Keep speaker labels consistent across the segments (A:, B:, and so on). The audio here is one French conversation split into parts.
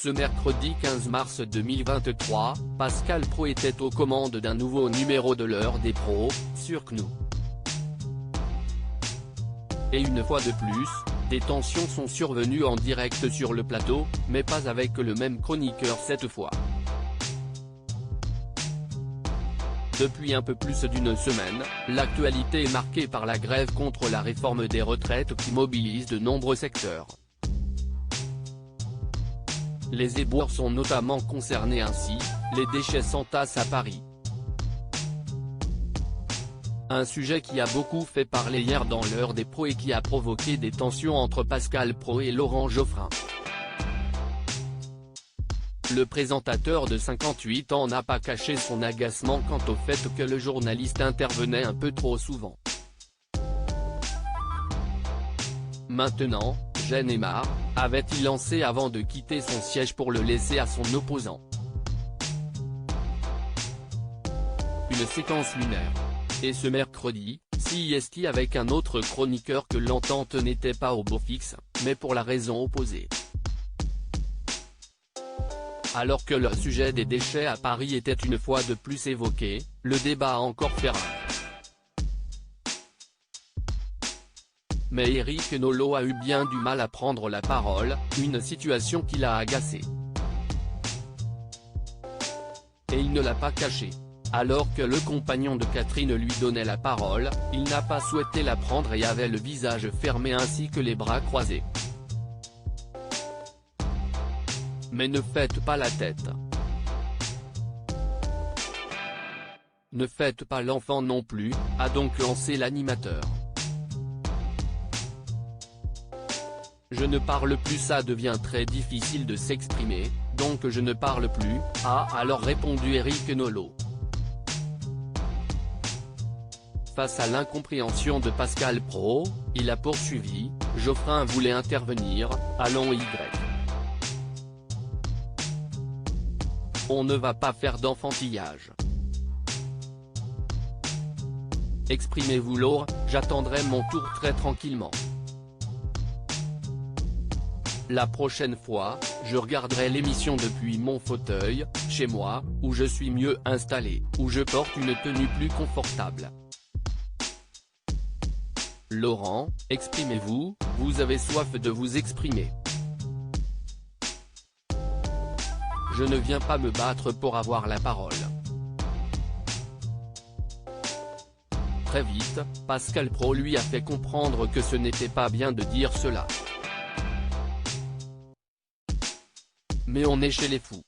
A: Ce mercredi 15 mars 2023, Pascal Praud était aux commandes d'un nouveau numéro de l'heure des pros, sur CNOO. Et une fois de plus, des tensions sont survenues en direct sur le plateau, mais pas avec le même chroniqueur cette fois. Depuis un peu plus d'une semaine, l'actualité est marquée par la grève contre la réforme des retraites qui mobilise de nombreux secteurs. Les éboueurs sont notamment concernés ainsi, les déchets s'entassent à Paris. Un sujet qui a beaucoup fait parler hier dans l'heure des pros et qui a provoqué des tensions entre Pascal Praud et Laurent Geoffrin. Le présentateur de 58 ans n'a pas caché son agacement quant au fait que le journaliste intervenait un peu trop souvent. Maintenant, j'en ai marre, avait-il lancé avant de quitter son siège pour le laisser à son opposant. Une séquence lunaire. Et ce mercredi, CIST avec un autre chroniqueur que l'entente n'était pas au beau fixe, mais pour la raison opposée. Alors que le sujet des déchets à Paris était une fois de plus évoqué, le débat a encore fait rage. Mais Éric Nolot a eu bien du mal à prendre la parole, une situation qui l'a agacé. Et il ne l'a pas caché. Alors que le compagnon de Catherine lui donnait la parole, il n'a pas souhaité la prendre et avait le visage fermé ainsi que les bras croisés. Mais ne faites pas la tête. Ne faites pas l'enfant non plus, a donc lancé l'animateur. Je ne parle plus, ça devient très difficile de s'exprimer, donc je ne parle plus, a alors répondu Éric Nolot. Face à l'incompréhension de Pascal Praud, il a poursuivi, Geoffrin voulait intervenir, allons Y. On ne va pas faire d'enfantillage. Exprimez-vous Laure, j'attendrai mon tour très tranquillement. La prochaine fois, je regarderai l'émission depuis mon fauteuil, chez moi, où je suis mieux installé, où je porte une tenue plus confortable. Laurent, exprimez-vous, vous avez soif de vous exprimer. Je ne viens pas me battre pour avoir la parole. Très vite, Pascal Praud lui a fait comprendre que ce n'était pas bien de dire cela. Mais on est chez les fous.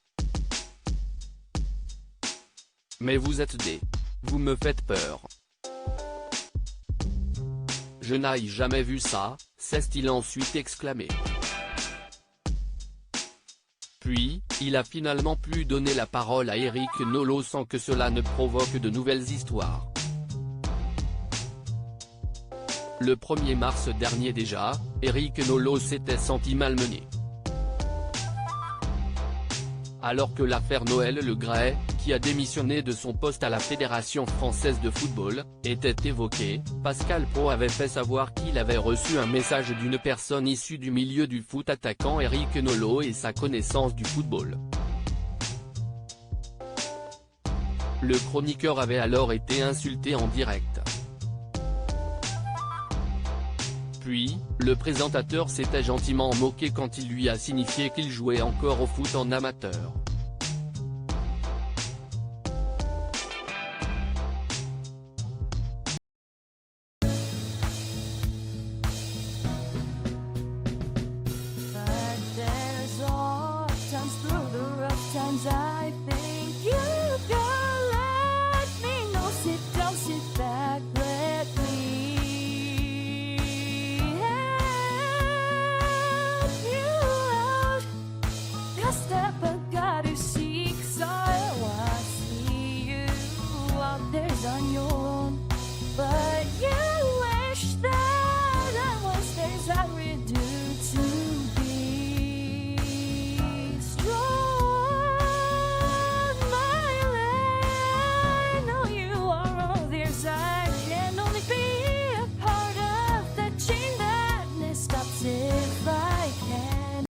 A: Mais vous êtes des... Vous me faites peur. Je n'ai jamais vu ça, s'est-il ensuite exclamé. Puis, il a finalement pu donner la parole à Éric Nolot sans que cela ne provoque de nouvelles histoires. Le 1er mars dernier déjà, Éric Nolot s'était senti malmené. Alors que l'affaire Noël Le Graët, qui a démissionné de son poste à la Fédération française de football, était évoquée, Pascal Praud avait fait savoir qu'il avait reçu un message d'une personne issue du milieu du foot attaquant Éric Nolot et sa connaissance du football. Le chroniqueur avait alors été insulté en direct. Puis, le présentateur s'était gentiment moqué quand il lui a signifié qu'il jouait encore au foot en amateur.
B: I think you can let me know. Sit down,